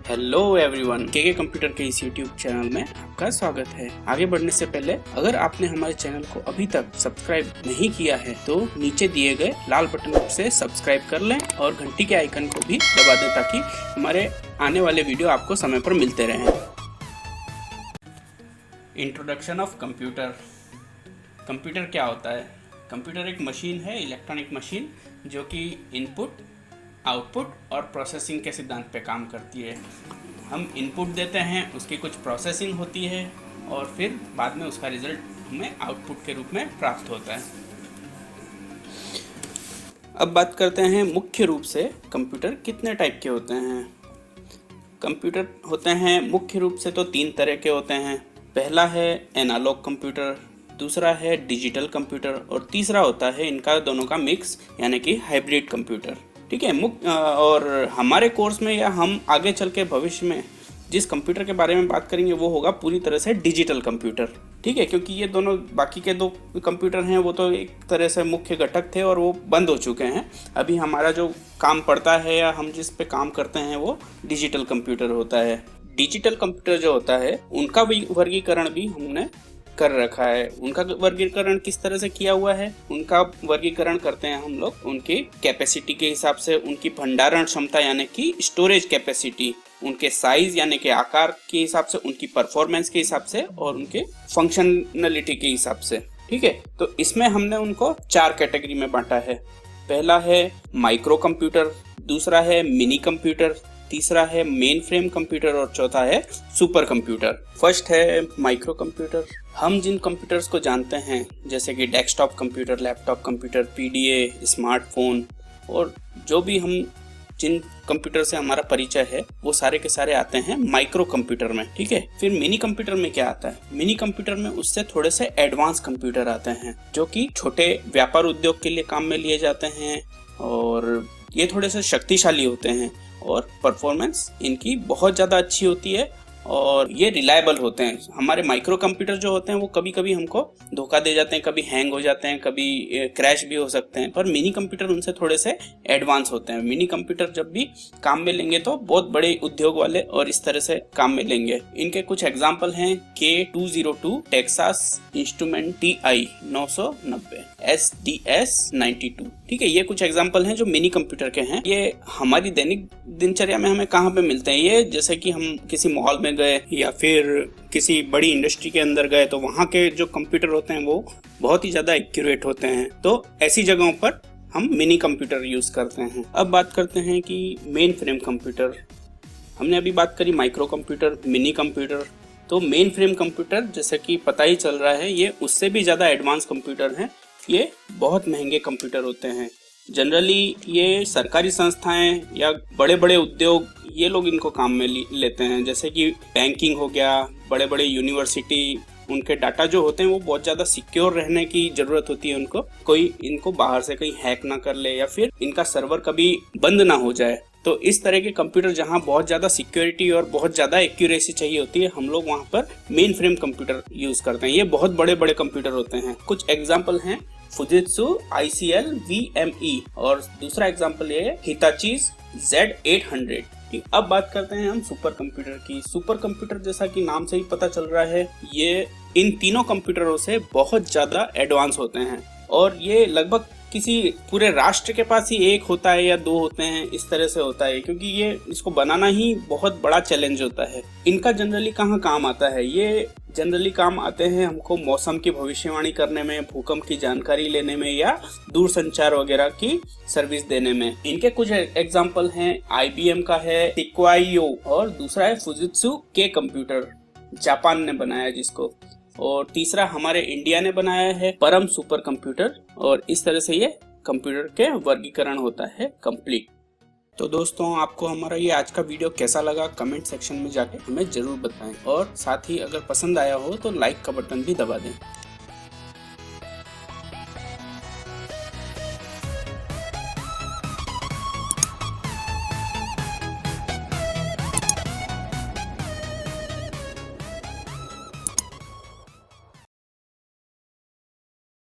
Hello everyone, के computer के इस यूट्यूब चैनल में आपका स्वागत है। आगे बढ़ने से पहले अगर आपने हमारे चैनल को अभी तक सब्सक्राइब नहीं किया है तो नीचे दिए गए लाल बटन से सब्सक्राइब कर लें और घंटी के आइकन को भी दबा दें ताकि हमारे आने वाले वीडियो आपको समय पर मिलते रहें। Introduction of computer. कंप्यूटर क्या होता है? कंप्यूटर एक मशीन है, इलेक्ट्रॉनिक मशीन, जो कि इनपुट, आउटपुट और प्रोसेसिंग के सिद्धांत पे काम करती है। हम इनपुट देते हैं, उसकी कुछ प्रोसेसिंग होती है और फिर बाद में उसका रिजल्ट हमें आउटपुट के रूप में प्राप्त होता है। अब बात करते हैं मुख्य रूप से कंप्यूटर कितने टाइप के होते हैं। कंप्यूटर होते हैं मुख्य रूप से तो 3 तरह के होते हैं। पहला है एनालॉग कंप्यूटर, दूसरा है डिजिटल कंप्यूटर और तीसरा होता है इनका दोनों का मिक्स यानी कि हाइब्रिड कंप्यूटर। ठीक है। और हमारे कोर्स में या हम आगे चल के भविष्य में जिस कंप्यूटर के बारे में बात करेंगे वो होगा पूरी तरह से डिजिटल कंप्यूटर। ठीक है, क्योंकि ये दोनों बाकी के 2 कंप्यूटर हैं वो तो एक तरह से मुख्य घटक थे और वो बंद हो चुके हैं। अभी हमारा जो काम पड़ता है या हम जिस पे काम करते हैं वो डिजिटल कंप्यूटर होता है। डिजिटल कंप्यूटर जो होता है उनका भी वर्गीकरण भी हमने कर रखा है। उनका वर्गीकरण किस तरह से किया हुआ है? उनका वर्गीकरण करते हैं हम लोग उनकी कैपेसिटी के हिसाब से, उनकी भंडारण क्षमता यानी कि स्टोरेज कैपेसिटी, उनके साइज यानी कि आकार के हिसाब से, उनकी परफॉर्मेंस के हिसाब से और उनके फंक्शनलिटी के हिसाब से। ठीक है, तो इसमें हमने उनको 4 कैटेगरी में बांटा है। पहला है माइक्रो कंप्यूटर, दूसरा है मिनी कंप्यूटर, तीसरा है मेन फ्रेम कंप्यूटर और चौथा है सुपर कंप्यूटर। फर्स्ट है माइक्रो कंप्यूटर। हम जिन कंप्यूटर्स को जानते हैं जैसे कि desktop computer, laptop computer, PDA, smartphone और जो भी हम जिन कंप्यूटर से हमारा परिचय है वो सारे के सारे आते हैं माइक्रो कंप्यूटर में। ठीक है, फिर मिनी कंप्यूटर में क्या आता है? मिनी कंप्यूटर में उससे थोड़े से एडवांस कंप्यूटर आते हैं जो कि छोटे व्यापार उद्योग के लिए काम में लिए जाते हैं और ये थोड़े से शक्तिशाली होते हैं और परफॉर्मेंस इनकी बहुत ज़्यादा अच्छी होती है और ये रिलायबल होते हैं। हमारे माइक्रो कंप्यूटर जो होते हैं वो कभी कभी हमको धोखा दे जाते हैं, कभी हैंग हो जाते हैं, कभी क्रैश भी हो सकते हैं, पर मिनी कंप्यूटर उनसे थोड़े से एडवांस होते हैं। मिनी कंप्यूटर जब भी काम में लेंगे तो बहुत बड़े उद्योग वाले और इस तरह से काम में लेंगे। इनके कुछ एग्जाम्पल हैं K202, Texas instrument TI 990, SDS 92। ठीक है, ये कुछ एग्जाम्पल हैं जो मिनी कंप्यूटर के हैं। ये हमारी दैनिक दिनचर्या में हमें कहाँ पे मिलते हैं? ये जैसे कि हम किसी मॉल में गए या फिर किसी बड़ी इंडस्ट्री के अंदर गए तो वहाँ के जो कंप्यूटर होते हैं वो बहुत ही ज़्यादा एक्यूरेट होते हैं, तो ऐसी जगहों पर हम मिनी कंप्यूटर यूज़ करते हैं। अब बात करते हैं कि मेन फ्रेम कंप्यूटर। हमने अभी बात करी माइक्रो कंप्यूटर, मिनी कंप्यूटर, तो मेन फ्रेम कंप्यूटर जैसे कि पता ही चल रहा है ये उससे भी ज़्यादा एडवांस कंप्यूटर हैं। ये बहुत महंगे कंप्यूटर होते हैं। जनरली ये सरकारी संस्थाएं या बड़े बड़े उद्योग ये लोग इनको काम में लेते हैं, जैसे कि बैंकिंग हो गया, बड़े बड़े यूनिवर्सिटी। उनके डाटा जो होते हैं वो बहुत ज़्यादा सिक्योर रहने की ज़रूरत होती है उनको, कोई इनको बाहर से कहीं हैक ना कर ले या फिर इनका सर्वर कभी बंद ना हो जाए। तो इस तरह के कंप्यूटर जहाँ बहुत ज़्यादा सिक्योरिटी और बहुत ज़्यादा एक्यूरेसी चाहिए होती है हम लोग वहाँ पर मेन फ्रेम कंप्यूटर यूज़ करते हैं। ये बहुत बड़े बड़े कंप्यूटर होते हैं। कुछ एग्जाम्पल हैं फुजित्सु ICL VME और दूसरा एग्जाम्पल ये है हिताची Z800। ठीक, अब बात करते हैं हम सुपर कंप्यूटर की। सुपर कंप्यूटर जैसा कि नाम से ही पता चल रहा है ये इन तीनों कंप्यूटरों से बहुत ज़्यादा एडवांस होते हैं और ये लगभग किसी पूरे राष्ट्र के पास ही 1 होता है या 2 होते हैं, इस तरह से होता है, क्योंकि ये इसको बनाना ही बहुत बड़ा चैलेंज होता है। इनका जनरली कहाँ काम आता है? ये जनरली काम आते हैं हमको मौसम की भविष्यवाणी करने में, भूकंप की जानकारी लेने में या दूर संचार वगैरह की सर्विस देने में। इनके कुछ एग्जाम्पल हैं, IBM का है टिक्वाइयो और दूसरा है फुजित्सु के कंप्यूटर, जापान ने बनाया जिसको, और तीसरा हमारे इंडिया ने बनाया है परम सुपर कंप्यूटर। और इस तरह से ये कंप्यूटर के वर्गीकरण होता है कंप्लीट। तो दोस्तों, आपको हमारा ये आज का वीडियो कैसा लगा कमेंट सेक्शन में जाके हमें जरूर बताएं और साथ ही अगर पसंद आया हो तो लाइक का बटन भी दबा दें।